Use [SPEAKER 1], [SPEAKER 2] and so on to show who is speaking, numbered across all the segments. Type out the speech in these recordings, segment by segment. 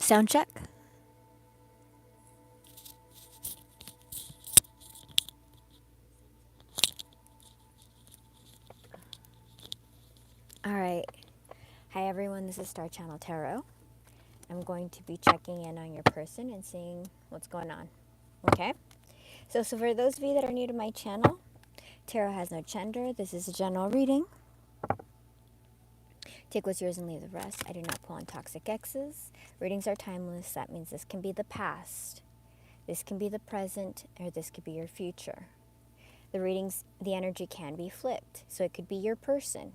[SPEAKER 1] Sound check. All right. Hi, everyone. This is Star Channel Tarot. I'm going to be checking in on your person and seeing what's going on. Okay? So for those of you that are new to my channel, tarot has no gender. This is a general reading. Take what's yours and leave the rest. I do not pull on toxic exes. Readings are timeless. That means this can be the past, this can be the present, or this could be your future. The readings, the energy can be flipped. So it could be your person.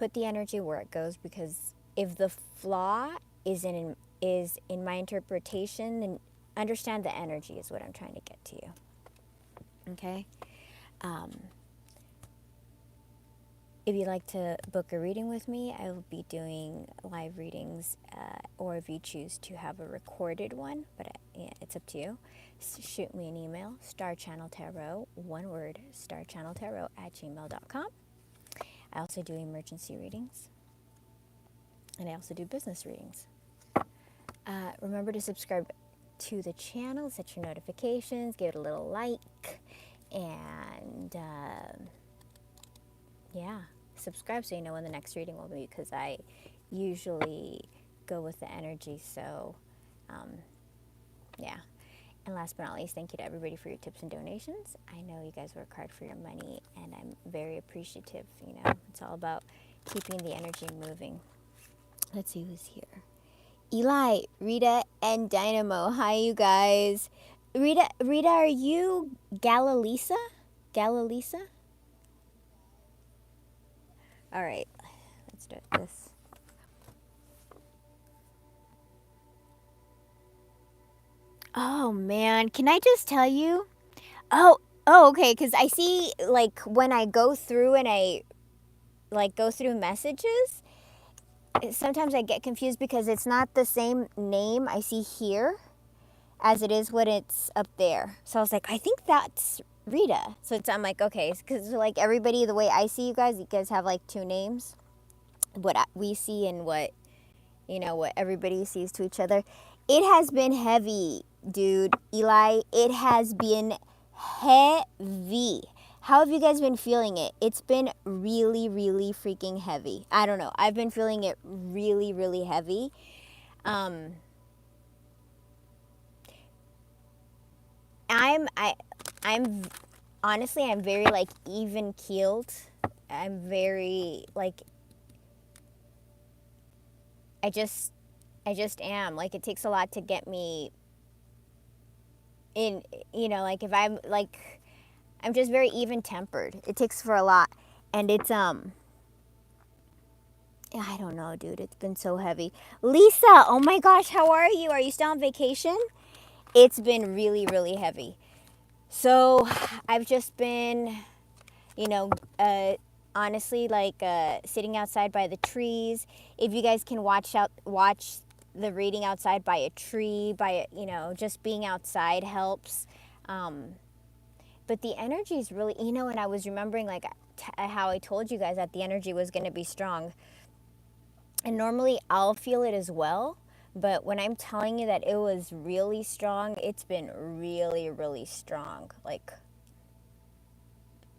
[SPEAKER 1] Put the energy where it goes, because if the flaw is in my interpretation, then understand the energy is what I'm trying to get to you. Okay? If you'd like to book a reading with me, I will be doing live readings, or if you choose to have a recorded one, but yeah, it's up to you. Shoot me an email, starchanneltarot, one word, starchanneltarot@gmail.com. I also do emergency readings, and I also do business readings. Remember to subscribe to the channel, set your notifications, give it a little like, and yeah, subscribe so you know when the next reading will be, because I usually go with the energy. So yeah. And last but not least, thank you to everybody for your tips and donations. I know you guys work hard for your money, and I'm very appreciative. You know, it's all about keeping the energy moving. Let's see who's here. Eli, Rita, and Dynamo. Hi, you guys. Rita, are you Galalisa? Galalisa? All right, let's do this. Oh man, can I just tell you? Oh, okay, because I see, like, when I go through and I go through messages, sometimes I get confused because it's not the same name I see here as it is when it's up there. So I was like, I think that's Rita. So I'm like, okay, because like everybody, the way I see you guys have like two names. What we see and what, what everybody sees to each other. It has been heavy, dude. Eli, it has been heavy. How have you guys been feeling it? It's been really, really freaking heavy. I don't know. I've been feeling it really, really heavy. I'm honestly, I'm very like even keeled. I'm very like, I just am. Like, it takes a lot to get me in, like if I'm just very even tempered. It takes for a lot. And it's I don't know, dude. It's been so heavy. Lisa, oh my gosh, how are you? Are you still on vacation? It's been really, really heavy. So I've just been, you know, honestly, like sitting outside by the trees. If you guys can watch the reading outside by a tree, just being outside helps. But the energy is really, and I was remembering like how I told you guys that the energy was going to be strong. And normally I'll feel it as well. But when I'm telling you that it was really strong, it's been really, really strong. Like,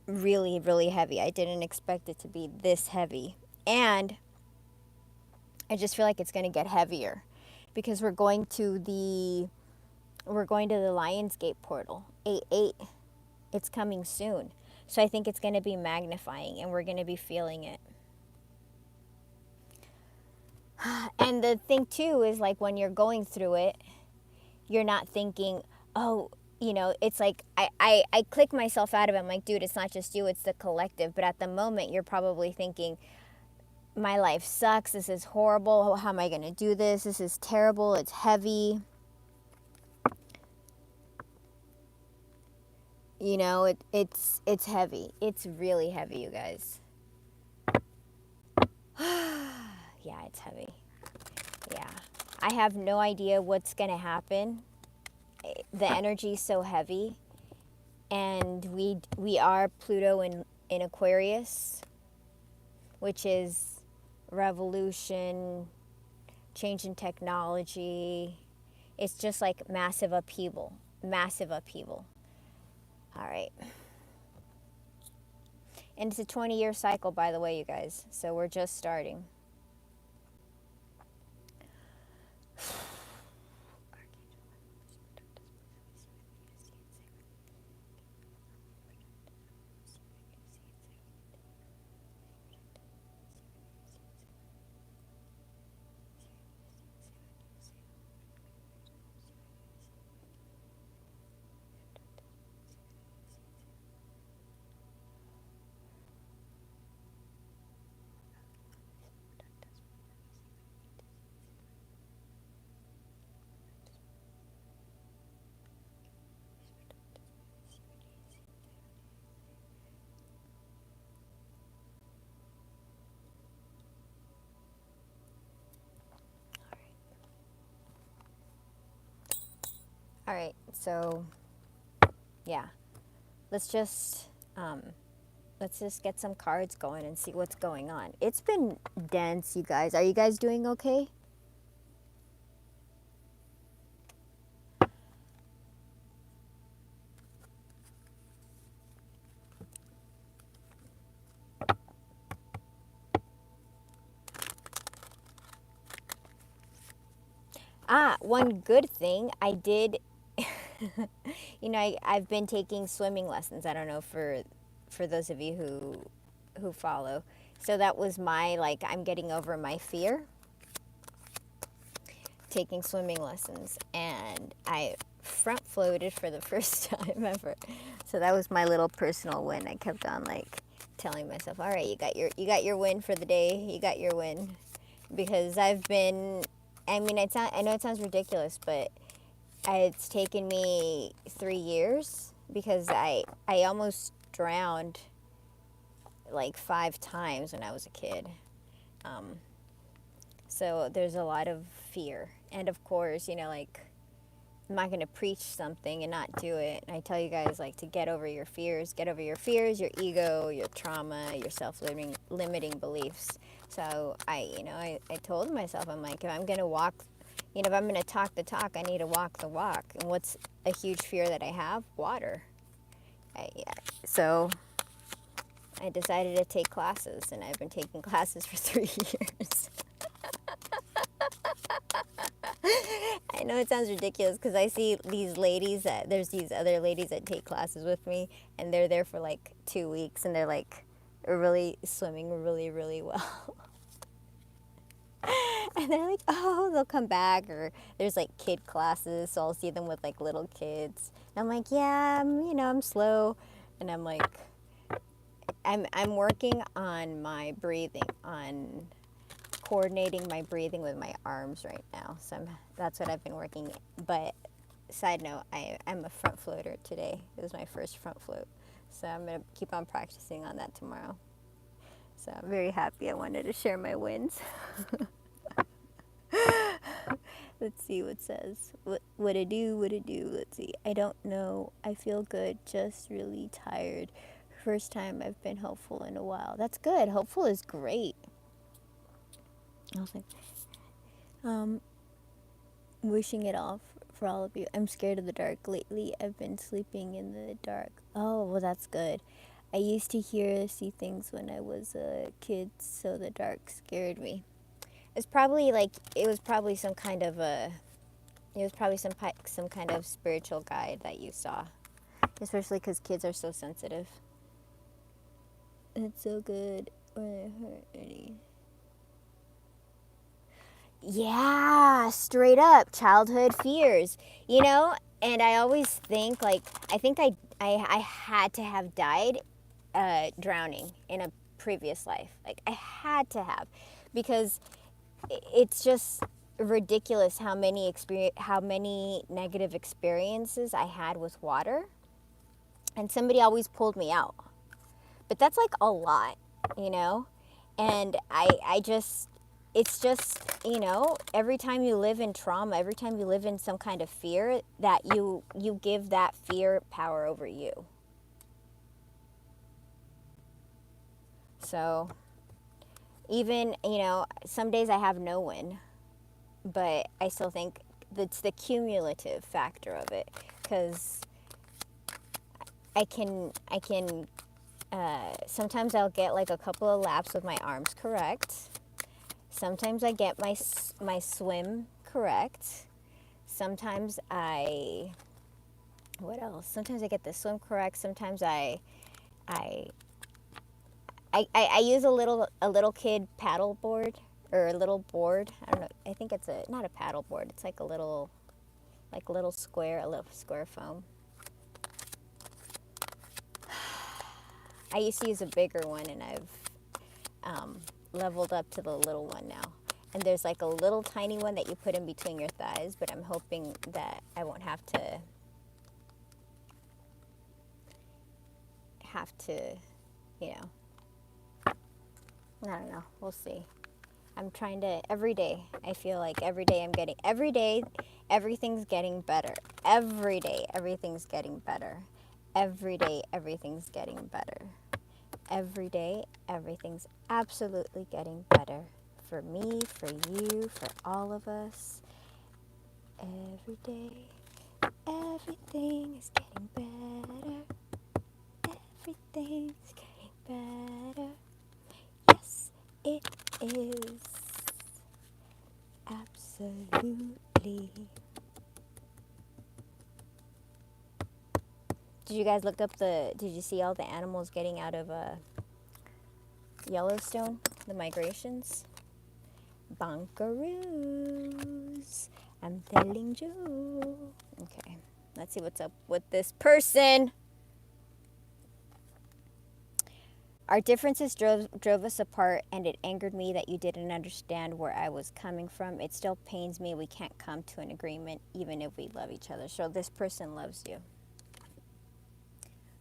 [SPEAKER 1] really, really heavy. I didn't expect it to be this heavy. And I just feel like it's going to get heavier because we're going to the Lionsgate portal. 8/8. It's coming soon. So I think it's going to be magnifying and we're going to be feeling it. And the thing too is, like, when you're going through it, you're not thinking, oh, it's like I click myself out of it. I'm like, dude, it's not just you, it's the collective. But at the moment, you're probably thinking, my life sucks. This is horrible. How am I going to do this? This is terrible. It's heavy. It's heavy. It's really heavy, you guys. Yeah, it's heavy. Yeah. I have no idea what's going to happen. The energy's so heavy. And we are Pluto in Aquarius, which is revolution, change in technology, It's just like massive upheaval. Massive upheaval. All right. And it's a 20-year cycle, by the way, you guys. So we're just starting. All right. So, yeah. Let's just let's just get some cards going and see what's going on. It's been dense, you guys. Are you guys doing okay? One good thing I did, I've been taking swimming lessons. I don't know for those of you who follow. So that was my like I'm getting over my fear taking swimming lessons, and I front floated for the first time ever. So that was my little personal win. I kept on like telling myself, "All right, you got your win for the day. You got your win." Because I've been I mean, I know it sounds ridiculous, but it's taken me 3 years because I almost drowned like 5 times when I was a kid. Um, so there's a lot of fear. And of course, like I'm not going to preach something and not do it. And I tell you guys like to get over your fears, your ego, your trauma, your self-limiting beliefs. So I told myself, I'm like, if I'm going to walk, if I'm going to talk the talk, I need to walk the walk. And what's a huge fear that I have? Water. So I decided to take classes, and I've been taking classes for 3 years. I know it sounds ridiculous because I see there's these other ladies that take classes with me, and they're there for like 2 weeks, and they're like really swimming really, really well. And they're like, oh, they'll come back, or there's like kid classes, so I'll see them with like little kids. And I'm like, yeah, I'm slow. And I'm like, I'm working on my breathing, on coordinating my breathing with my arms right now. So that's what I've been working. But side note, I'm a front floater today. It was my first front float. So I'm going to keep on practicing on that tomorrow. So I'm very happy. I wanted to share my wins. Let's see what it says. What it do? Let's see. I don't know. I feel good. Just really tired. First time I've been hopeful in a while. That's good. Hopeful is great. I was like, wishing it off for all of you. I'm scared of the dark. Lately, I've been sleeping in the dark. Oh, well, that's good. I used to see things when I was a kid, so the dark scared me. It was probably some kind of some kind of spiritual guide that you saw, especially because kids are so sensitive. It's so good when I hurt any. Yeah, straight up childhood fears, And I always think like I think I had to have died drowning in a previous life. Like I had to have, because it's just ridiculous how many negative experiences I had with water, and somebody always pulled me out. But that's like a lot, and I just it's just, every time you live in trauma, every time you live in some kind of fear, that you give that fear power over you. So even, some days I have no win, but I still think it's the cumulative factor of it, because I can sometimes I'll get like a couple of laps with my arms correct. Sometimes I get my swim correct. Sometimes what else? Sometimes I get the swim correct. Sometimes I use a little kid paddle board, or a little board. I don't know. I think it's not a paddle board. It's like a little square, a little square foam. I used to use a bigger one, and I've leveled up to the little one now. And there's like a little tiny one that you put in between your thighs, but I'm hoping that I won't have to you know, I don't know. We'll see. I'm trying to, every day, I feel like every day everything's getting better. Every day, everything's getting better. Every day, everything's getting better. Every day, everything's absolutely getting better. For me, for you, for all of us. Every day, everything is getting better. Everything's getting better. Yes, it is. Absolutely. Did you guys look up did you see all the animals getting out of Yellowstone? The migrations? Bonkaroos. I'm telling you. Okay, let's see what's up with this person. Our differences drove us apart, and it angered me that you didn't understand where I was coming from. It still pains me we can't come to an agreement even if we love each other. So this person loves you.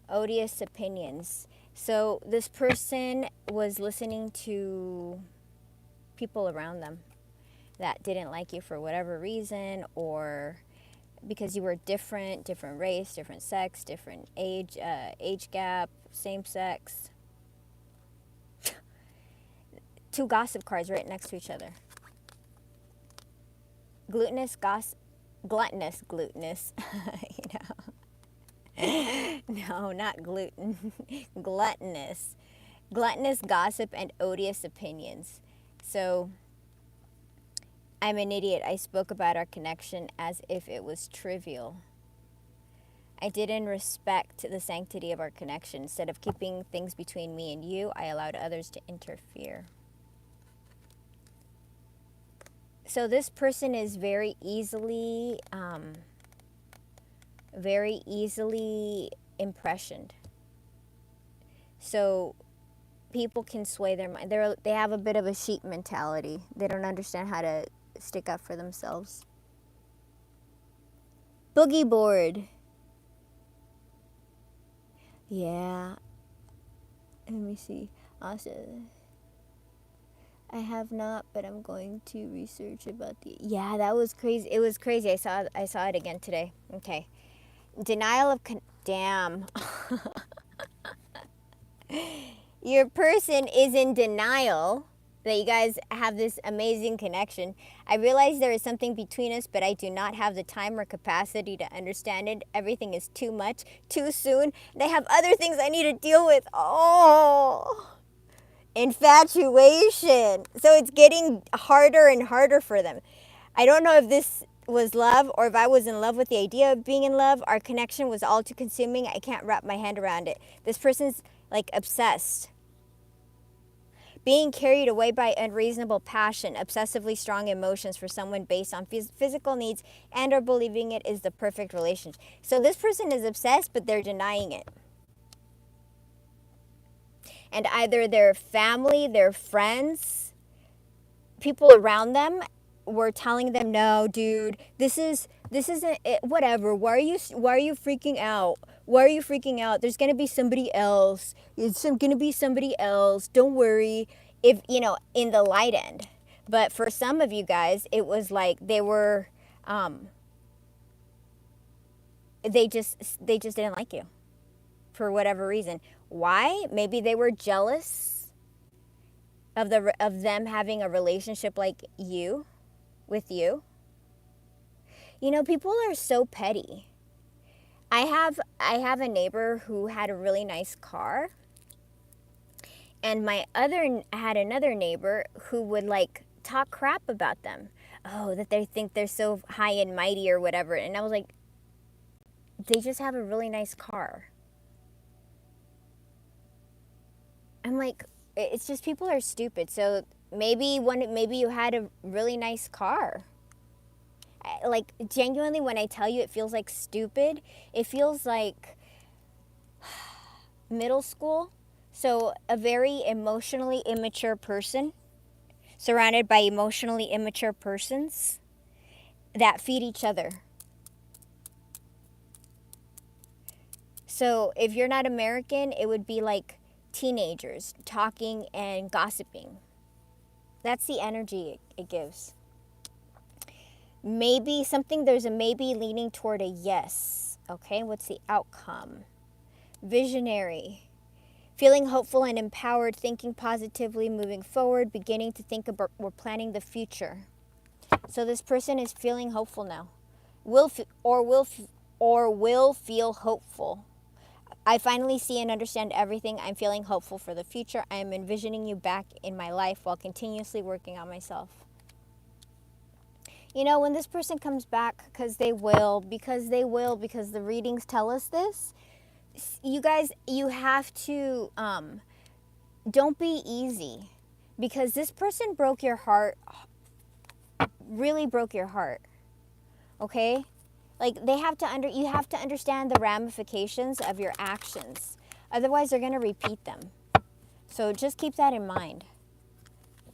[SPEAKER 1] Odious opinions. So this person was listening to people around them that didn't like you for whatever reason, or because you were different race, different sex, different age gap, same sex. Two gossip cards right next to each other. Gluttonous, you know. No, not gluten. Gluttonous, gossip, and odious opinions. So, I'm an idiot. I spoke about our connection as if it was trivial. I didn't respect the sanctity of our connection. Instead of keeping things between me and you, I allowed others to interfere. So this person is very easily impressioned. So people can sway their mind. They have a bit of a sheep mentality. They don't understand how to stick up for themselves. Boogie board. Yeah. Let me see. Awesome. I have not, but I'm going to research about the... Yeah, that was crazy. It was crazy. I saw it again today. Okay. Denial of... Damn. Your person is in denial that you guys have this amazing connection. I realize there is something between us, but I do not have the time or capacity to understand it. Everything is too much, too soon, and I have other things I need to deal with. Oh... Infatuation. So it's getting harder and harder for them. I don't know if this was love or if I was in love with the idea of being in love. Our connection was all too consuming. I can't wrap my hand around it. This person's like obsessed. Being carried away by unreasonable passion, obsessively strong emotions for someone based on physical needs, and or believing it is the perfect relationship. So this person is obsessed, but they're denying it. And either their family, their friends, people around them were telling them, no, dude, this isn't it, whatever. Why are you freaking out? Why are you freaking out? There's going to be somebody else. It's going to be somebody else. Don't worry. If, in the light end. But for some of you guys, it was like they were, they just didn't like you for whatever reason. Why? Maybe they were jealous of them having a relationship like you, with you. People are so petty. I have a neighbor who had a really nice car, and I had another neighbor who would like talk crap about them. Oh, that they think they're so high and mighty or whatever. And I was like, they just have a really nice car. I'm like, it's just people are stupid. So maybe you had a really nice car. Like, genuinely, when I tell you it feels like stupid, it feels like middle school. So a very emotionally immature person surrounded by emotionally immature persons that feed each other. So if you're not American, it would be like teenagers talking and gossiping. That's the energy it gives. Maybe something, there's a maybe leaning toward a yes. Okay, what's the outcome? Visionary. Feeling hopeful and empowered, thinking positively, moving forward, beginning to think about or planning the future. So this person is feeling hopeful now. Will feel hopeful. I finally see and understand everything. I'm feeling hopeful for the future. I am envisioning you back in my life while continuously working on myself. When this person comes back, because the readings tell us this, you guys, you have to, don't be easy, because this person broke your heart, really broke your heart, okay? Like, you have to understand the ramifications of your actions. Otherwise, they're going to repeat them. So just keep that in mind.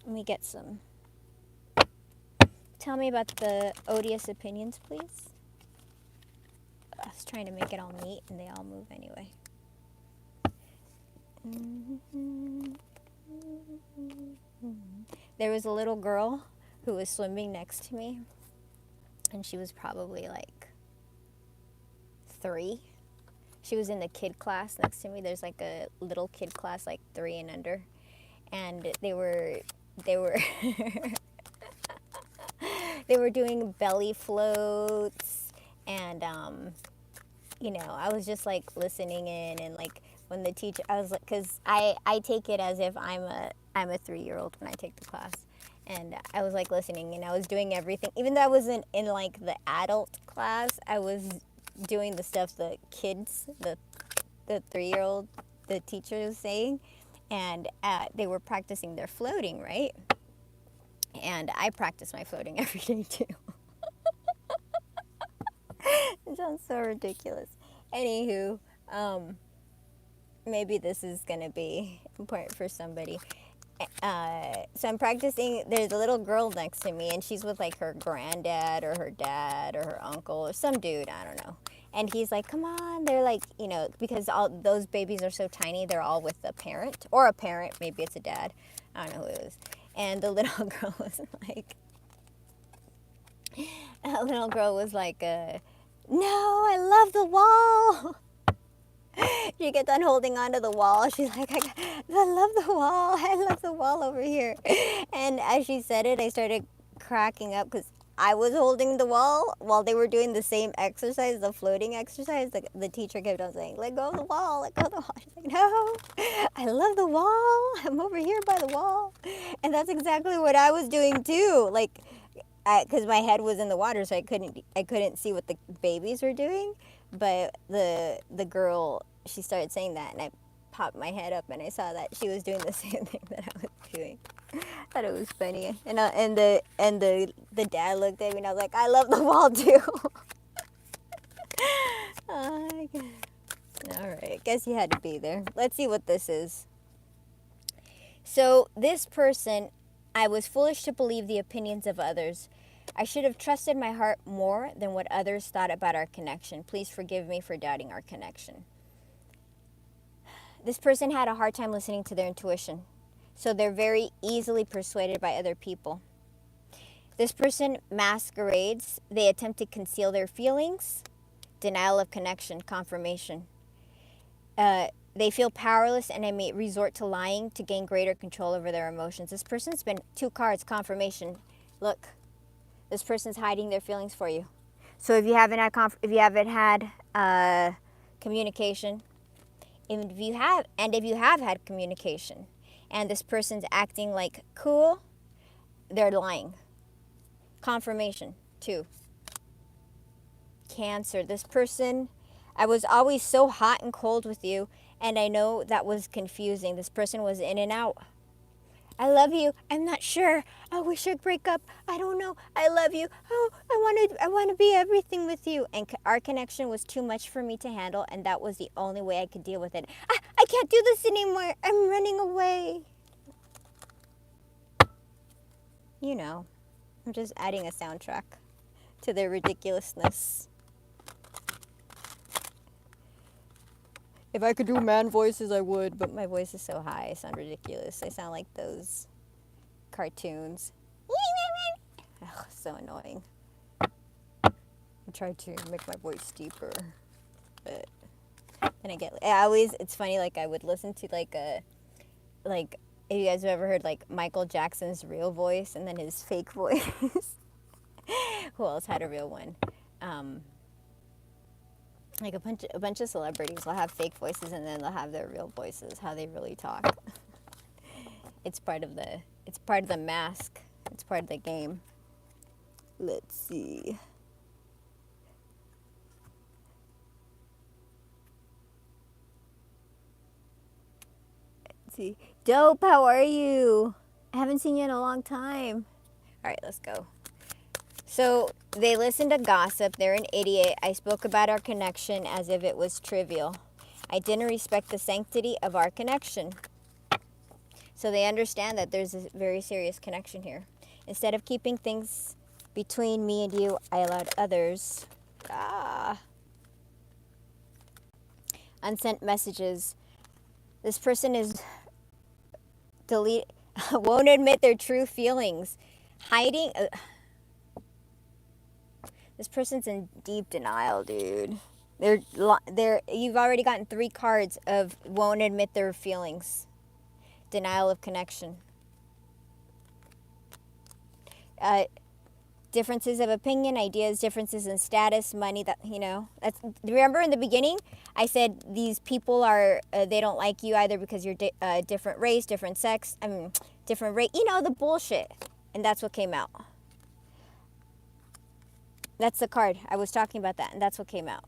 [SPEAKER 1] Let me get some. Tell me about the odious opinions, please. I was trying to make it all neat, and they all move anyway. There was a little girl who was swimming next to me, and she was probably like 3. She was in the kid class next to me. There's like a little kid class, like 3 and under, and they were they were doing belly floats, and I was just like listening in, and like when the teacher, I was like, because I take it as if I'm a 3-year-old when I take the class, and I was like listening, and I was doing everything, even though I wasn't in like the adult class, I was doing the stuff the kids, the 3-year-old, the teacher was saying, and they were practicing their floating, right? And I practice my floating every day too. It sounds so ridiculous. Anywho, maybe this is gonna be important for somebody. So I'm practicing. There's a little girl next to me, and she's with like her granddad or her dad or her uncle or some dude, I don't know. And he's like, come on. They're like, because all those babies are so tiny, they're all with a parent, or a parent, maybe it's a dad. I don't know who it is. And the little girl was like, no, I love the wall. She gets on holding onto the wall. She's like, I love the wall. I love the wall over here. And as she said it, I started cracking up because I was holding the wall while they were doing the same exercise, the floating exercise. The teacher kept on saying, let go of the wall, let go of the wall. She's like, no, I love the wall. I'm over here by the wall. And that's exactly what I was doing too. Like, because my head was in the water, so I couldn't see what the babies were doing. But the girl, she started saying that, and I popped my head up, and I saw that she was doing the same thing that I was doing. I thought it was funny, and the dad looked at me, and I was like, I love the wall too. Oh my God. All right, guess you had to be there. Let's see what this is. So this person, I was foolish to believe the opinions of others. I should have trusted my heart more than what others thought about our connection. Please forgive me for doubting our connection. This person had a hard time listening to their intuition, so they're very easily persuaded by other people. This person masquerades. They attempt to conceal their feelings. Denial of connection, confirmation. They feel powerless, and they may resort to lying to gain greater control over their emotions. This person's been 2 cards, confirmation. Look, this person's hiding their feelings for you. So if you haven't had communication, if you have had communication, and this person's acting like cool, they're lying. Confirmation 2. Cancer. This person, I was always so hot and cold with you, and I know that was confusing. This person was in and out. I love you. I'm not sure. Oh, we should break up. I don't know. I love you. Oh, I want to be everything with you. And our connection was too much for me to handle, and that was the only way I could deal with it. I can't do this anymore. I'm running away. You know, I'm just adding a soundtrack to their ridiculousness. If I could do man voices, I would, but my voice is so high, I sound ridiculous. I sound like those cartoons. Ugh, so annoying. I tried to make my voice deeper, but then it's funny, like I would listen to like if you guys have ever heard like Michael Jackson's real voice and then his fake voice. Who else had a real one? Like a bunch of celebrities will have fake voices and then they'll have their real voices, how they really talk. It's part of the mask. It's part of the game. Let's see. Dope, how are you? I haven't seen you in a long time. All right, let's go. So they listen to gossip. They're an idiot. I spoke about our connection as if it was trivial. I didn't respect the sanctity of our connection. So they understand that there's a very serious connection here. Instead of keeping things between me and you, I allowed others. Unsent messages. This person is won't admit their true feelings. Hiding. This person's in deep denial, dude. You've already gotten 3 cards of won't admit their feelings. Denial of connection. Differences of opinion, ideas, differences in status, money. Remember in the beginning, I said these people are they don't like you either because you're different race, different sex, different race. The bullshit, and that's what came out. That's the card. I was talking about that, and that's what came out.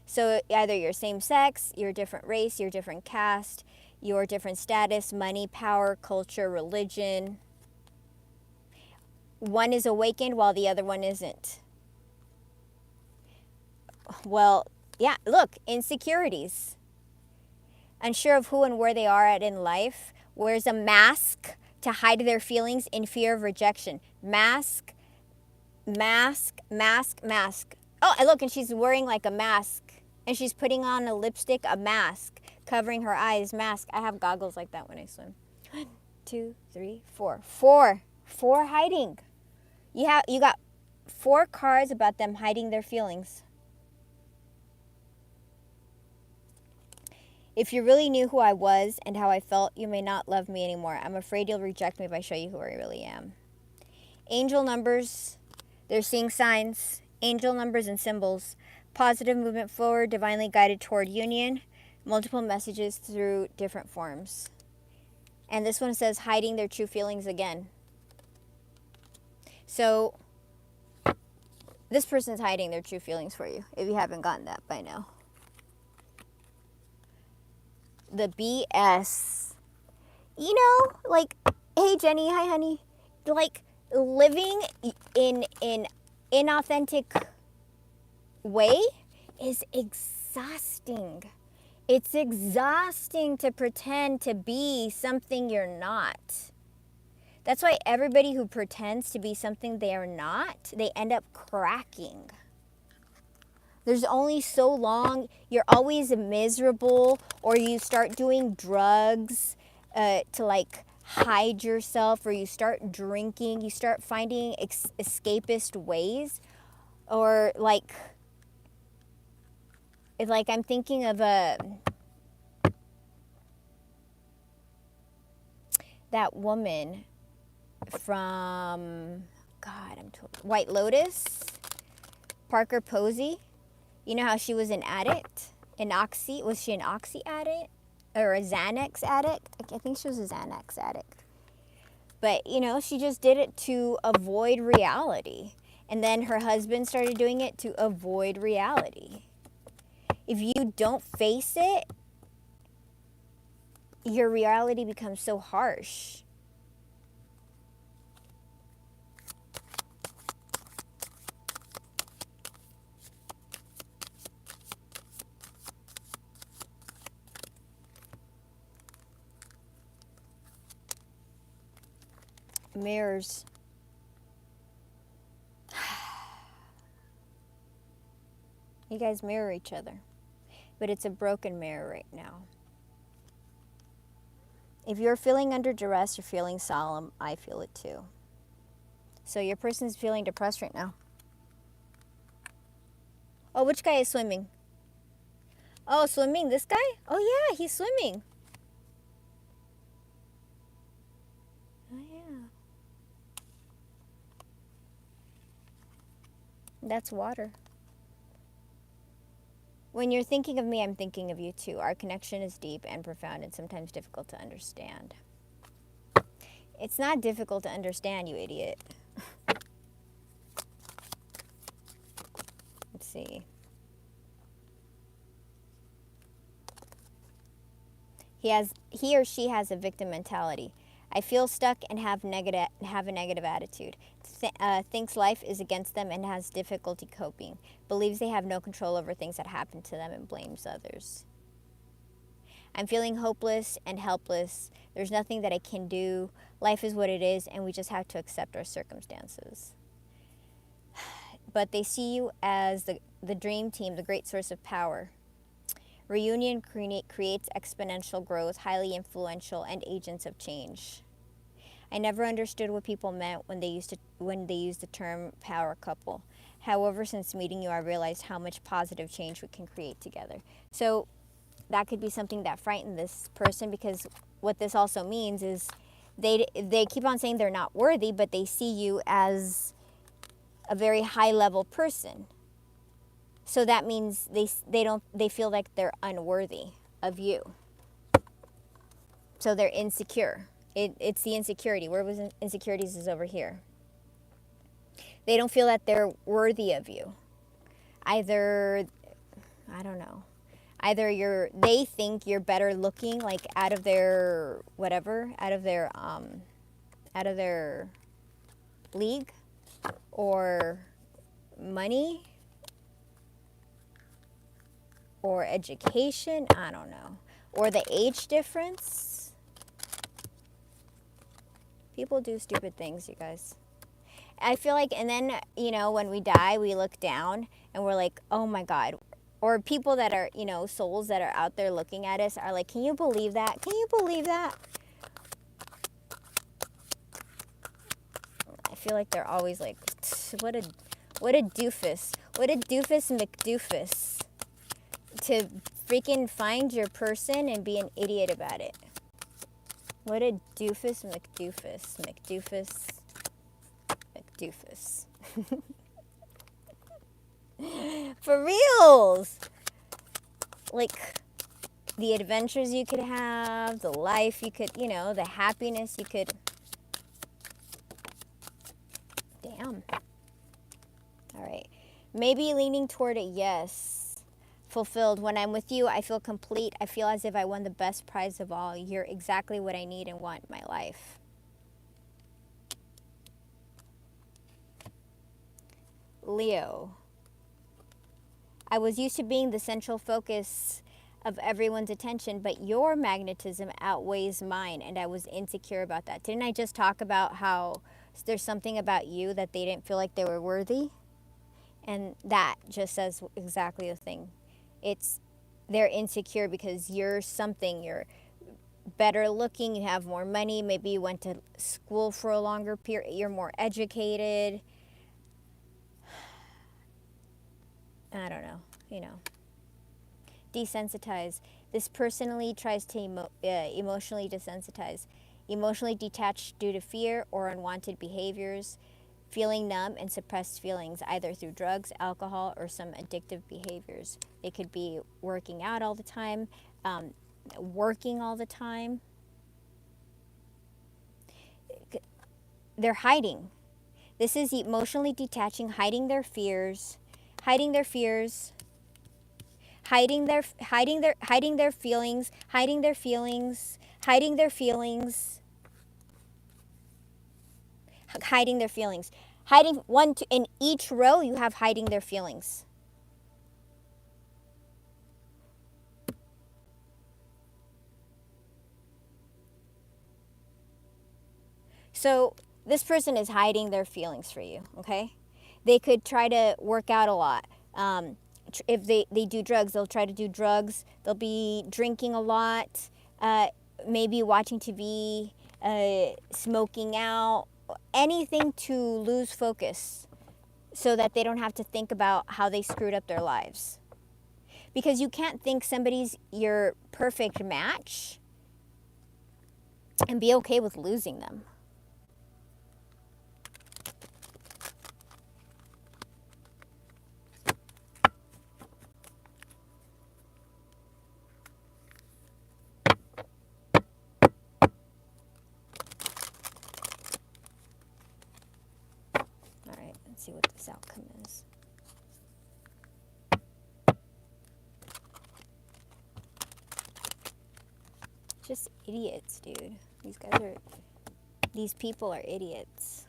[SPEAKER 1] So either you're same sex, you're a different race, you're a different caste, you're different status, money, power, culture, religion. One is awakened while the other one isn't. Well, yeah, look, insecurities. Unsure of who and where they are at in life. Wears a mask to hide their feelings in fear of rejection. Mask. Oh, and look, and she's wearing like a mask. And she's putting on a lipstick, a mask, covering her eyes, mask. I have goggles like that when I swim. 1, 2, 3, 4. 4 hiding. You got 4 cards about them hiding their feelings. If you really knew who I was and how I felt, you may not love me anymore. I'm afraid you'll reject me if I show you who I really am. Angel numbers, they're seeing signs. Angel numbers and symbols. Positive movement forward, divinely guided toward union. Multiple messages through different forms. And this one says hiding their true feelings again. So this person's hiding their true feelings for you, if you haven't gotten that by now. The BS. Like, hey Jenny, hi honey. Like, living in inauthentic way is exhausting. It's exhausting to pretend to be something you're not. That's why everybody who pretends to be something they are not, they end up cracking. There's only so long. You're always miserable, or you start doing drugs to like hide yourself, or you start drinking. You start finding escapist ways, or like I'm thinking of that woman from White Lotus. Parker Posey. You know how she was an addict? Was she an Oxy addict? Or a Xanax addict? I think she was a Xanax addict. But, she just did it to avoid reality. And then her husband started doing it to avoid reality. If you don't face it, your reality becomes so harsh. Mirrors. You guys mirror each other. But it's a broken mirror right now. If you're feeling under duress, you're feeling solemn, I feel it too. So your person's feeling depressed right now. Oh, which guy is swimming? Oh, swimming, this guy? Oh yeah, he's swimming. Oh yeah. That's water. When you're thinking of me, I'm thinking of you too. Our connection is deep and profound and sometimes difficult to understand. It's not difficult to understand, you idiot. Let's see. He or she has a victim mentality. I feel stuck and have a negative attitude. Thinks life is against them and has difficulty coping. Believes they have no control over things that happen to them and blames others. I'm feeling hopeless and helpless. There's nothing that I can do. Life is what it is, and we just have to accept our circumstances. But they see you as the dream team, the great source of power. Reunion creates exponential growth, highly influential, and agents of change. I never understood what people meant when they used the term power couple. However, since meeting you, I realized how much positive change we can create together. So that could be something that frightened this person, because what this also means is they keep on saying they're not worthy, but they see you as a very high level person. So that means they feel like they're unworthy of you. So they're insecure. It's the insecurity. Where was insecurities is over here. They don't feel that they're worthy of you. Either, I don't know. Either they think you're better looking, like out of their league, or money, or education, I don't know, or the age difference. People do stupid things, you guys. I feel like, and then, when we die, we look down and we're like, oh my God. Or people that are, souls that are out there looking at us are like, can you believe that? Can you believe that? I feel like they're always like, what a doofus. What a doofus McDoofus. To freaking find your person and be an idiot about it. What a doofus McDoofus. McDoofus. For reals. Like, the adventures you could have, the life you could, the happiness you could. Damn. All right. Maybe leaning toward a yes. Fulfilled. When I'm with you, I feel complete. I feel as if I won the best prize of all. You're exactly what I need and want in my life. Leo. I was used to being the central focus of everyone's attention, but your magnetism outweighs mine, and I was insecure about that. Didn't I just talk about how there's something about you that they didn't feel like they were worthy? And that just says exactly the thing. They're insecure because you're something. You're better looking, you have more money, maybe you went to school for a longer period, you're more educated. I don't know, Desensitize. This personally tries to emotionally desensitize. Emotionally detached due to fear or unwanted behaviors. feeling numb and suppressed feelings, either through drugs, alcohol, or some addictive behaviors. They could be working out all the time, working all the time. They're hiding. This is emotionally detaching, hiding their fears, hiding their feelings, hiding their feelings, hiding their feelings, hiding their feelings. Hiding one, two, in each row you have hiding their feelings. So this person is hiding their feelings for you, okay? They could try to work out a lot. If they do drugs, they'll try to do drugs. They'll be drinking a lot, maybe watching TV, smoking out, anything to lose focus so that they don't have to think about how they screwed up their lives. Because you can't think somebody's your perfect match and be okay with losing them. All right, let's see what this outcome is. Just idiots, dude. These people are idiots.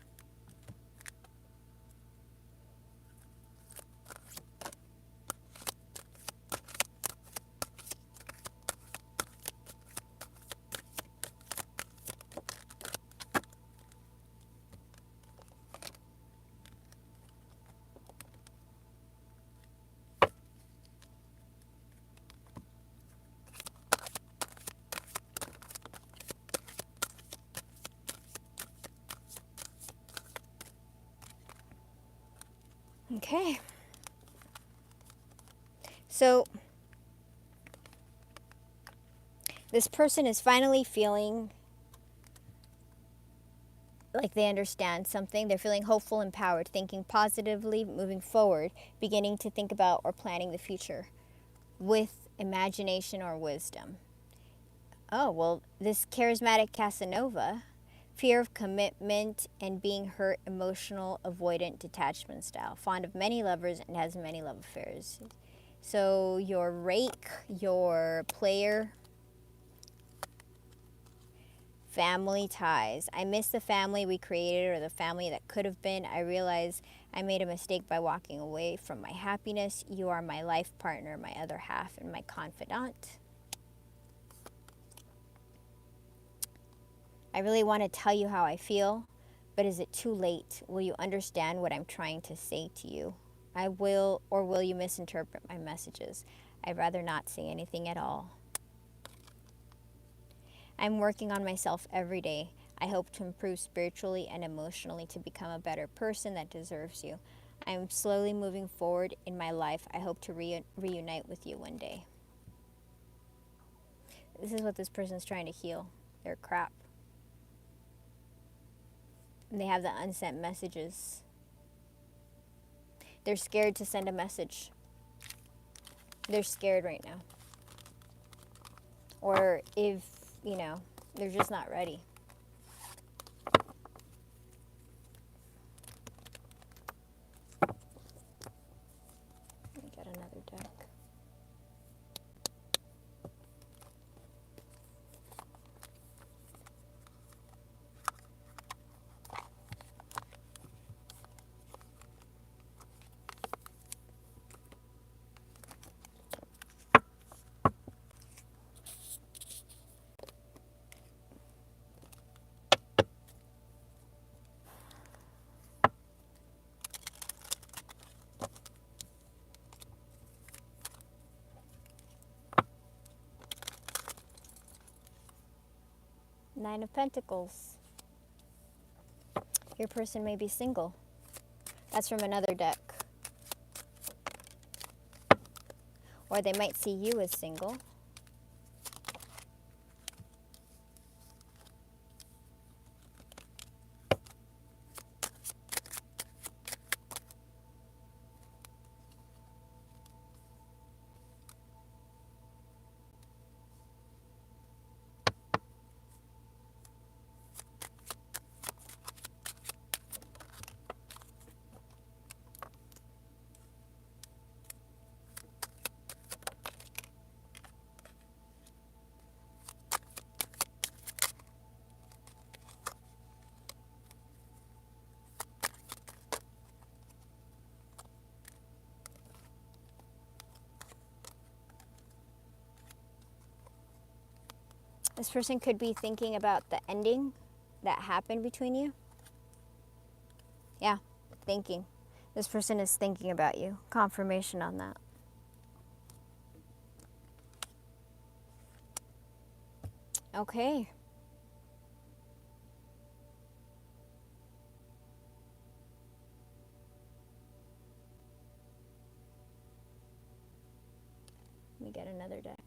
[SPEAKER 1] Okay. So this person is finally feeling like they understand something. They're feeling hopeful, empowered, thinking positively, moving forward, beginning to think about or planning the future with imagination or wisdom. Oh, well, this charismatic Casanova, fear of commitment and being hurt, emotional, avoidant, detachment style, fond of many lovers and has many love affairs. So your rake, your player, family ties. I miss the family we created or the family that could have been. I realize I made a mistake by walking away from my happiness. You are my life partner, my other half, and my confidant. I really want to tell you how I feel, but is it too late? Will you understand what I'm trying to say to you? I will, or will you misinterpret my messages? I'd rather not say anything at all. I'm working on myself every day. I hope to improve spiritually and emotionally to become a better person that deserves you. I am slowly moving forward in my life. I hope to reunite with you one day. This is what this person's trying to heal. Their crap. And they have the unsent messages. They're scared to send a message. They're scared right now. Or if, they're just not ready. Let me get another deck. Nine of Pentacles. Your person may be single. That's from another deck. Or they might see you as single. This person could be thinking about the ending that happened between you. Yeah, thinking. This person is thinking about you. Confirmation on that. Okay. Let me get another deck.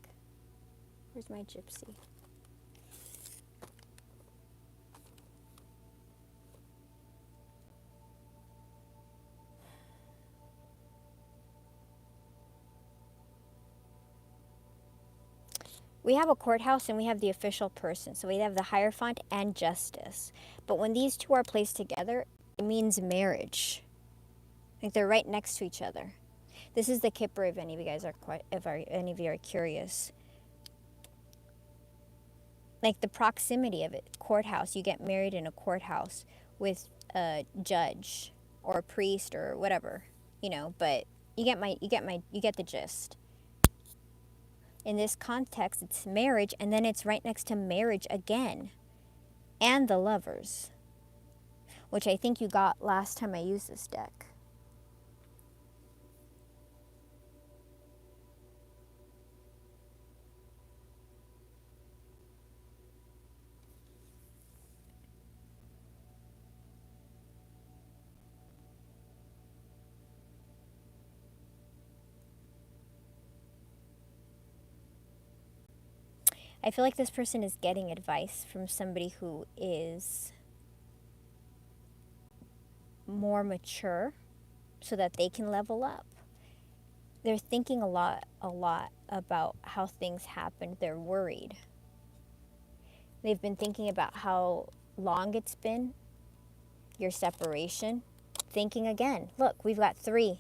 [SPEAKER 1] Where's my gypsy? We have a courthouse and we have the official person. So we have the Hierophant and Justice. But when these two are placed together, it means marriage. Like they're right next to each other. This is the Kipper if any of you guys are any of you are curious. Like the proximity of it, courthouse. You get married in a courthouse with a judge or a priest or whatever, you know. But you get the gist. In this context, it's marriage, and then it's right next to marriage again, and the Lovers, which I think you got last time I used this deck. I feel like this person is getting advice from somebody who is more mature so that they can level up. They're thinking a lot about how things happened. They're worried. They've been thinking about how long it's been, your separation. Thinking again. Look, we've got three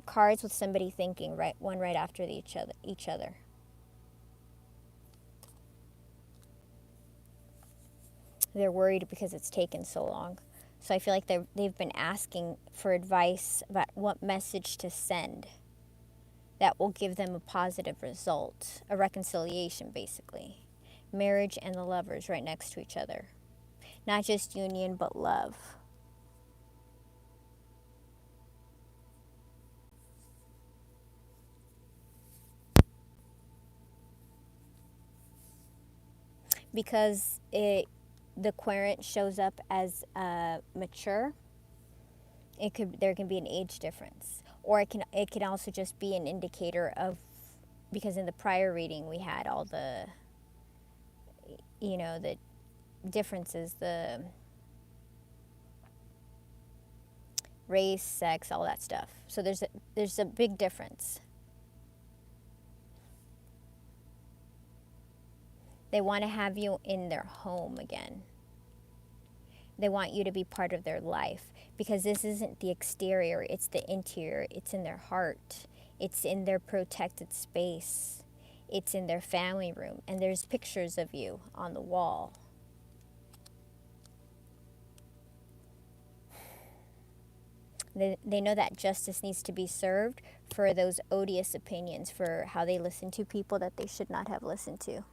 [SPEAKER 1] cards with somebody thinking, right, one right after each other. They're worried because it's taken so long. So I feel like they've been asking for advice about what message to send that will give them a positive result, a reconciliation basically. Marriage and the Lovers right next to each other. Not just union, but love. Because the querent shows up as mature, there can be an age difference, or it can also just be an indicator of, because in the prior reading we had all the, the differences, the race, sex, all that stuff. So there's a big difference. They want to have you in their home again. They want you to be part of their life, because this isn't the exterior, it's the interior. It's in their heart. It's in their protected space. It's in their family room. And there's pictures of you on the wall. They know that justice needs to be served for those odious opinions, for how they listen to people that they should not have listened to.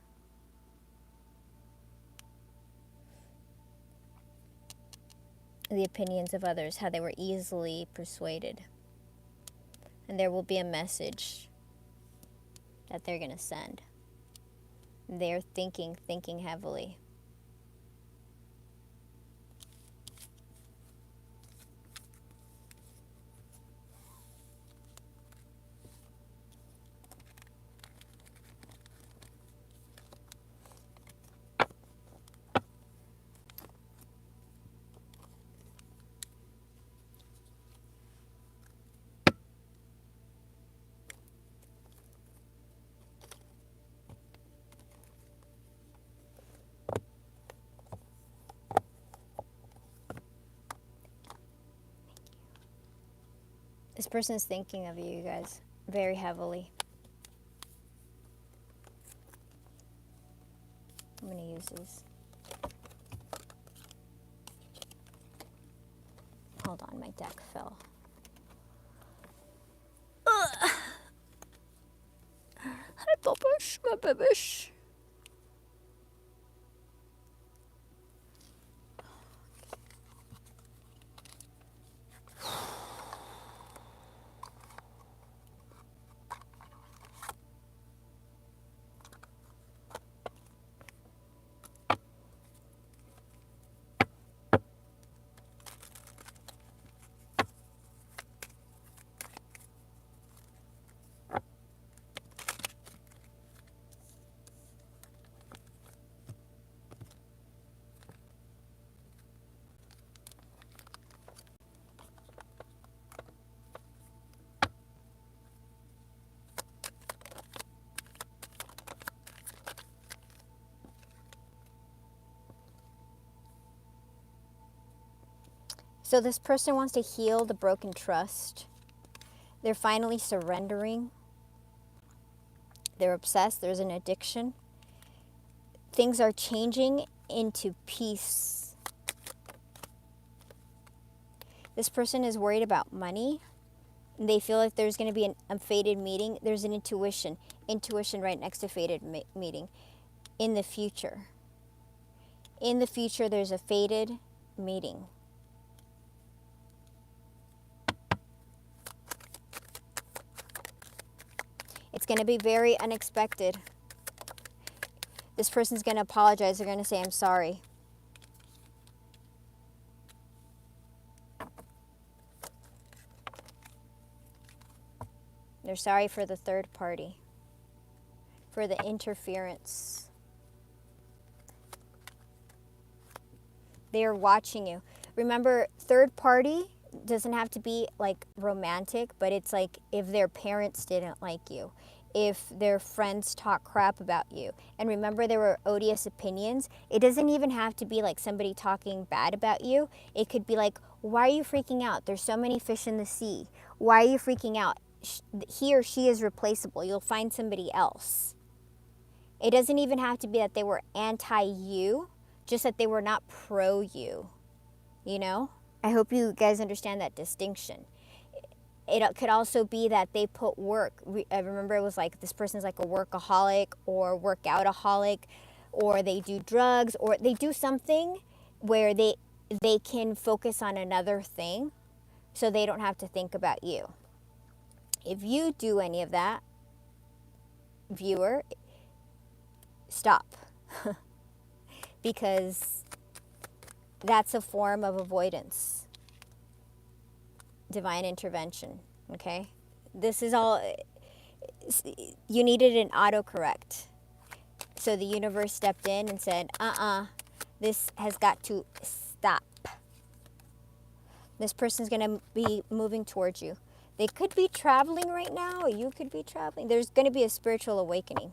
[SPEAKER 1] The opinions of others, how they were easily persuaded. And there will be a message that they're going to send. They're thinking heavily. This person is thinking of you guys very heavily. I'm going to use these. Hold on, my deck fell. Hi, Bubbish, my babish. So this person wants to heal the broken trust. They're finally surrendering. They're obsessed. There's an addiction. Things are changing into peace. This person is worried about money. They feel like there's going to be a fated meeting. There's an intuition right next to fated meeting. In the future. In the future, there's a fated meeting. It's going to be very unexpected. This person's going to apologize. They're going to say, I'm sorry. They're sorry for the third party, for the interference. They are watching you. Remember, third party doesn't have to be like romantic, but it's like if their parents didn't like you, if their friends talk crap about you. And remember, there were odious opinions. It doesn't even have to be like somebody talking bad about you. It could be like, why are you freaking out? There's so many fish in the sea. Why are you freaking out? He or she is replaceable. You'll find somebody else. It doesn't even have to be that they were anti-you, just that they were not pro-you, you know? I hope you guys understand that distinction. It could also be that they put work. I remember it was like this person's like a workaholic or workoutaholic, or they do drugs, or they do something where they can focus on another thing so they don't have to think about you. If you do any of that, viewer, stop. Because that's a form of avoidance. Divine intervention, okay? This is all, you needed an autocorrect. So the universe stepped in and said, this has got to stop. This person's going to be moving towards you. They could be traveling right now, or you could be traveling. There's going to be a spiritual awakening.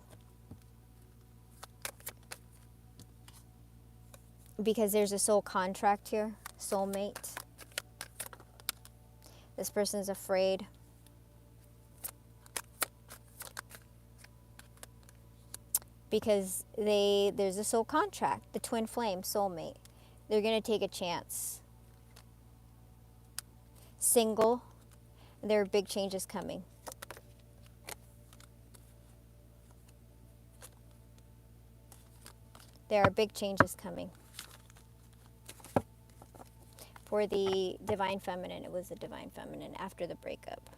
[SPEAKER 1] Because there's a soul contract here, soulmate. This person's afraid. Because there's a soul contract, the twin flame, soulmate. They're going to take a chance. Single. There are big changes coming. There are big changes coming. For the divine feminine, it was the divine feminine after the breakup.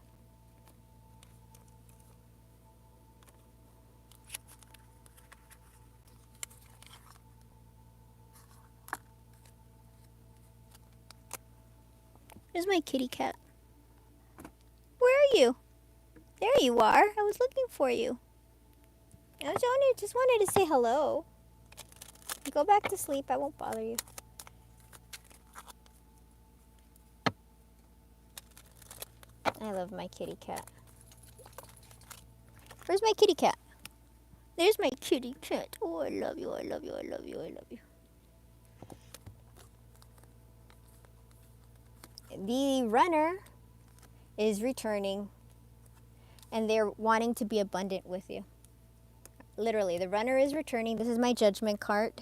[SPEAKER 1] There's my kitty cat. Where are you? There you are. I was looking for you. I just wanted to say hello. Go back to sleep. I won't bother you. I love my kitty cat. Where's my kitty cat? There's my kitty cat. Oh, I love you. I love you. I love you. I love you. The runner is returning, and they're wanting to be abundant with you. Literally, the runner is returning. This is my judgment card,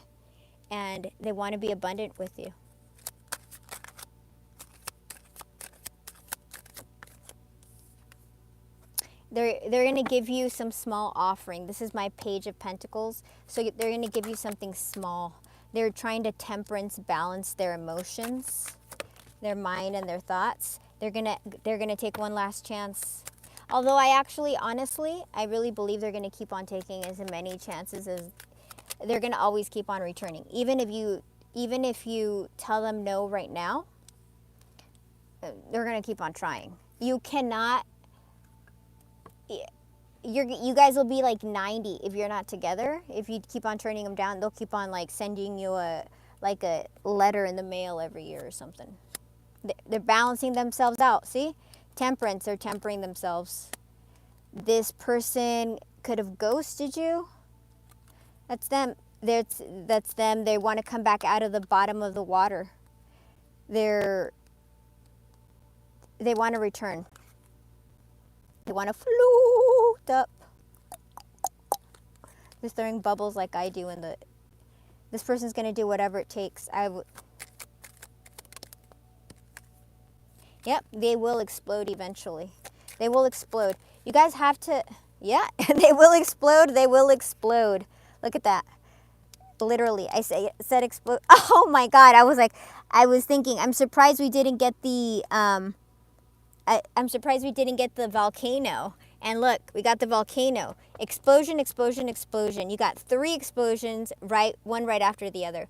[SPEAKER 1] and they want to be abundant with you. They're going to give you some small offering. This is my Page of Pentacles. So they're going to give you something small. They're trying to temperance balance their emotions, their mind, and their thoughts. They're gonna take one last chance. Although honestly, I really believe they're gonna keep on taking as many chances as they're gonna always keep on returning. Even if you tell them no right now, they're gonna keep on trying. You cannot. You guys will be like 90 if you're not together. If you keep on turning them down, they'll keep on like sending you a letter in the mail every year or something. They're balancing themselves out. See? Temperance, they're tempering themselves. This person could have ghosted you. That's them. That's them. They want to come back out of the bottom of the water. They're They want to return. They want to float up. They're throwing bubbles like I do in the... This person's going to do whatever it takes. Yep, they will explode eventually. They will explode. You guys have to... Yeah, they will explode. They will explode. Look at that. Literally, I said explode. Oh my God. I was thinking, I'm surprised we didn't get the... I'm surprised we didn't get the volcano. And look, we got the volcano. Explosion, explosion, explosion. You got 3 explosions, one right after the other.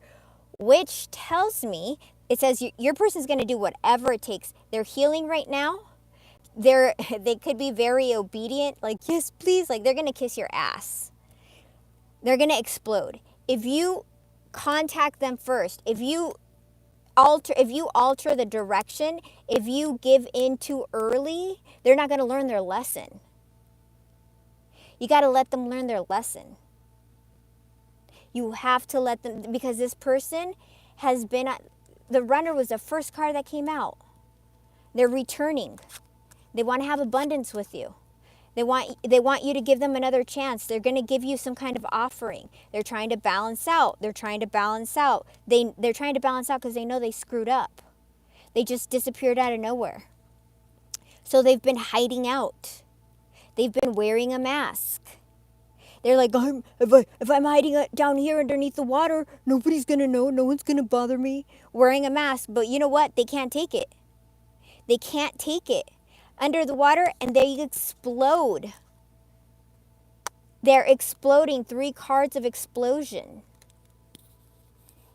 [SPEAKER 1] Which tells me, it says your person's going to do whatever it takes. They're healing right now. They could be very obedient. Like, yes, please. Like, they're going to kiss your ass. They're going to explode. If you contact them first, if you alter the direction, if you give in too early, they're not going to learn their lesson. You got to let them learn their lesson. You have to let them, because this person has been, the runner was the first card that came out. They're returning. They want to have abundance with you. They want you to give them another chance. They're going to give you some kind of offering. They're trying to balance out. They're trying to balance out. They're trying to balance out because they know they screwed up. They just disappeared out of nowhere. So they've been hiding out. They've been wearing a mask. They're like, if I'm hiding down here underneath the water, nobody's going to know. No one's going to bother me. Wearing a mask. But you know what? They can't take it. They can't take it. Under the water, and they explode. They're exploding. 3 cards of explosion.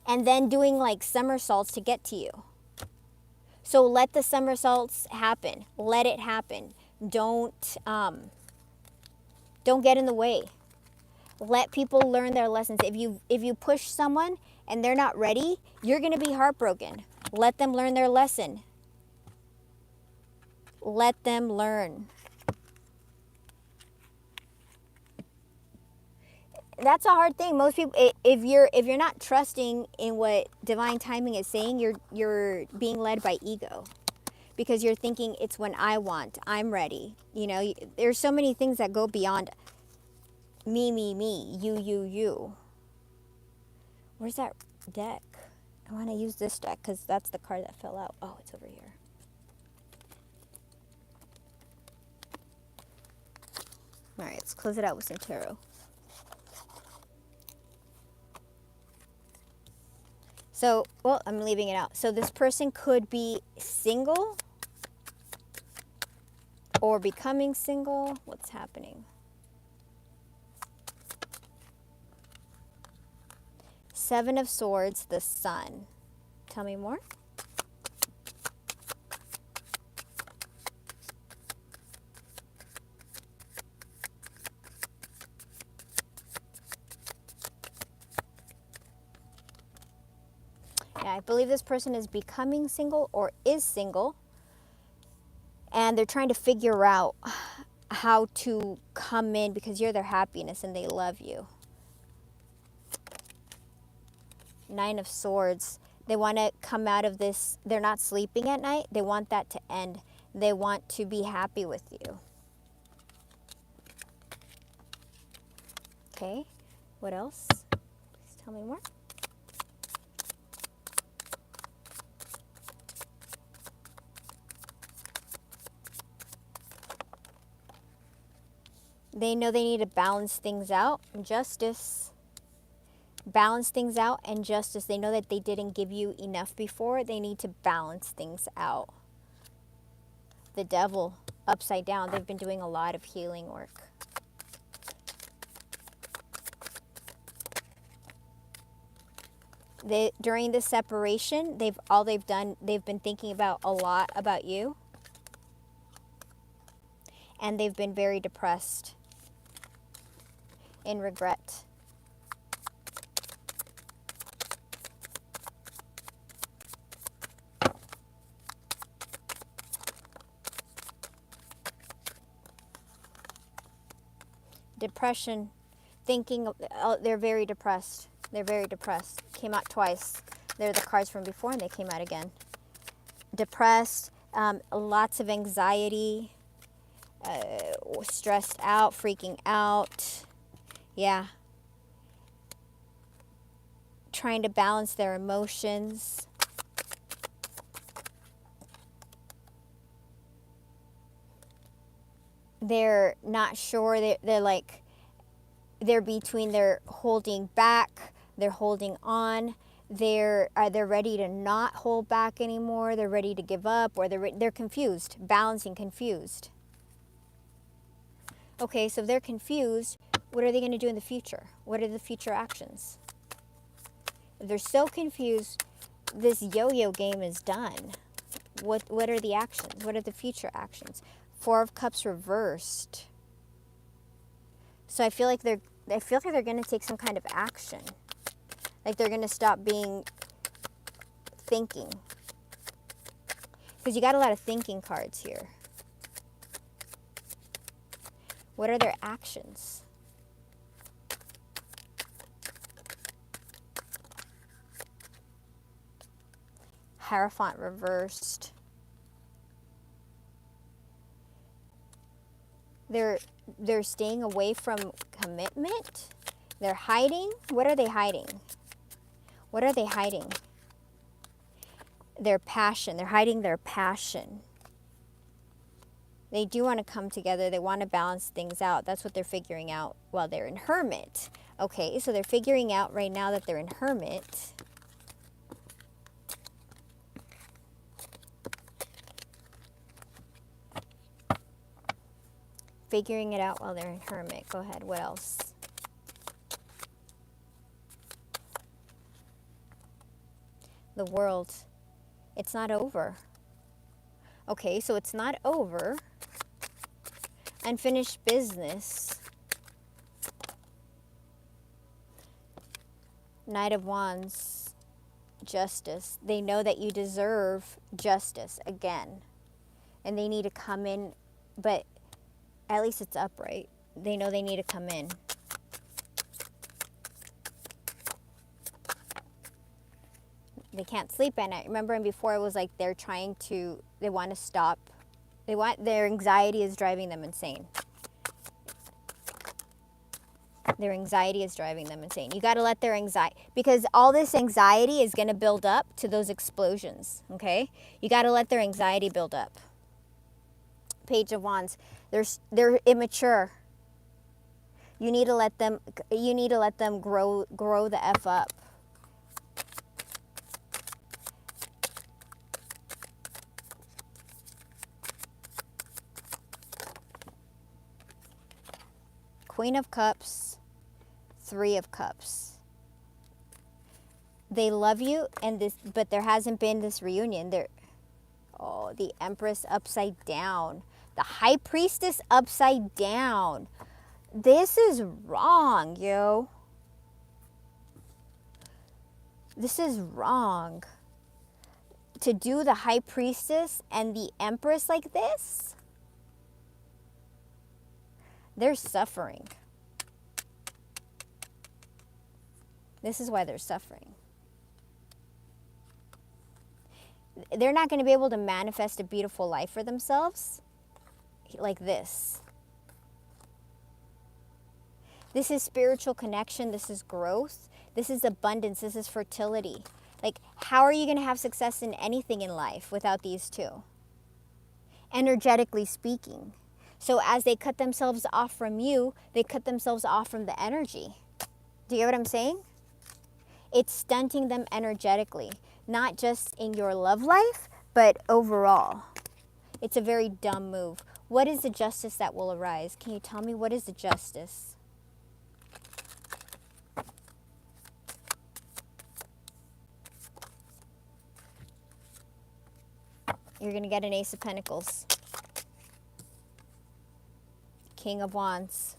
[SPEAKER 1] And then doing like somersaults to get to you. So let the somersaults happen. Let it happen. Don't get in the way. Let people learn their lessons. If you push someone and they're not ready, you're going to be heartbroken. Let them learn their lesson. Let them learn. That's a hard thing. Most people, if you're not trusting in what divine timing is saying, you're being led by ego, because you're thinking it's when I want, I'm ready. You know, there's so many things that go beyond me, you. Where's that deck? I want to use this deck because that's the card that fell out. Oh, it's over here. All right, let's close it out with some tarot. So, well, I'm leaving it out. So this person could be single or becoming single. What's happening? Seven of Swords, the Sun. Tell me more. I believe this person is becoming single or is single, and they're trying to figure out how to come in because you're their happiness and they love you. 9 of Swords. They want to come out of this. They're not sleeping at night. They want that to end. They want to be happy with you. Okay, what else? Please tell me more. They know they need to balance things out. Justice. Balance things out and justice. They know that they didn't give you enough before. They need to balance things out. The Devil, upside down. They've been doing a lot of healing work. During this separation, they've been thinking about a lot about you. And they've been very depressed. In regret. Depression, thinking, they're very depressed. They're very depressed. Came out twice. They're the cards from before and they came out again. Depressed, Lots of anxiety, stressed out, freaking out. Yeah. Trying to balance their emotions. They're not sure. They're like, they're between, they're holding back, they're holding on. They're ready to not hold back anymore. They're ready to give up, or they're confused, balancing, confused. Okay, so if they're confused, what are they going to do in the future? What are the future actions? If they're so confused, this yo-yo game is done. What are the actions? What are the future actions? Four of Cups reversed. So I feel like they're going to take some kind of action. Like they're going to stop being thinking. Because you got a lot of thinking cards here. What are their actions? Hierophant reversed. They're staying away from commitment. They're hiding. What are they hiding? What are they hiding? Their passion. They're hiding their passion. They do want to come together. They want to balance things out. That's what they're figuring out while they're in Hermit. Okay, so they're figuring out right now that they're in Hermit. Figuring it out while they're in Hermit. Go ahead. What else? The World. It's not over. Okay, so it's not over. Unfinished business. Knight of Wands. Justice. They know that you deserve justice again. And they need to come in, but at least it's upright. They know they need to come in. They can't sleep at night. Remember, and before it was like they want to stop. Their anxiety is driving them insane. Their anxiety is driving them insane. You got to let their anxiety, because all this anxiety is going to build up to those explosions, okay? You got to let their anxiety build up. Page of Wands. They're immature. You need to let them grow the F up. Queen of Cups, Three of Cups. They love you, but there hasn't been this reunion. The Empress upside down. The High Priestess upside down. This is wrong, yo. This is wrong. To do the High Priestess and the Empress like this? They're suffering. This is why they're suffering. They're not going to be able to manifest a beautiful life for themselves like this. This is spiritual connection. This is growth. This is abundance. This is fertility. Like, how are you going to have success in anything in life without these two? Energetically speaking. So as they cut themselves off from you, they cut themselves off from the energy. Do you get what I'm saying? It's stunting them energetically, not just in your love life, but overall. It's a very dumb move. What is the justice that will arise? Can you tell me what is the justice? You're going to get an Ace of Pentacles. King of Wands.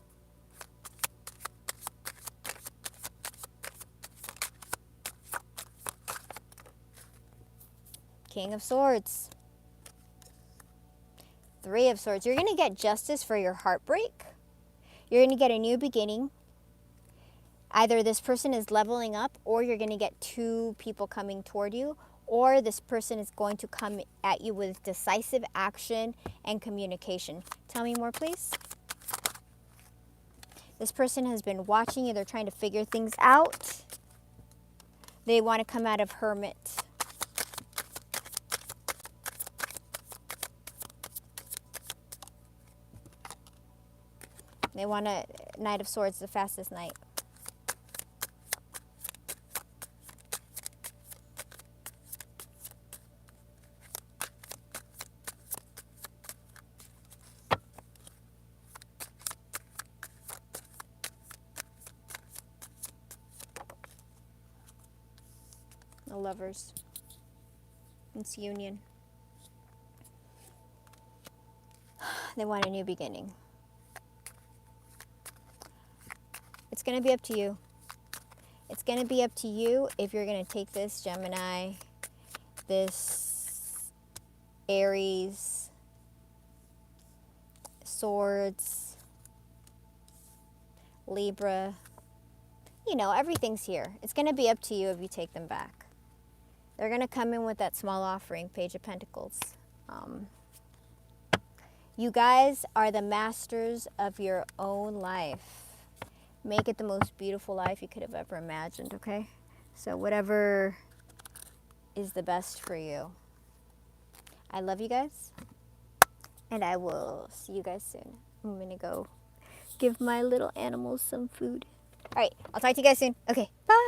[SPEAKER 1] King of Swords. Three of Swords. You're going to get justice for your heartbreak. You're going to get a new beginning. Either this person is leveling up, or you're going to get two people coming toward you, or this person is going to come at you with decisive action and communication. Tell me more, please. This person has been watching you. They're trying to figure things out. They want to come out of hermit. They want a Knight of Swords, the fastest knight. The Lovers. It's union. They want a new beginning. It's going to be up to you. It's going to be up to you if you're going to take this Gemini, this Aries, Swords, Libra. You know, everything's here. It's going to be up to you if you take them back. They're going to come in with that small offering, Page of Pentacles. You guys are the masters of your own life. Make it the most beautiful life you could have ever imagined, okay? So whatever is the best for you. I love you guys. And I will see you guys soon. I'm going to go give my little animals some food. All right, I'll talk to you guys soon. Okay, bye.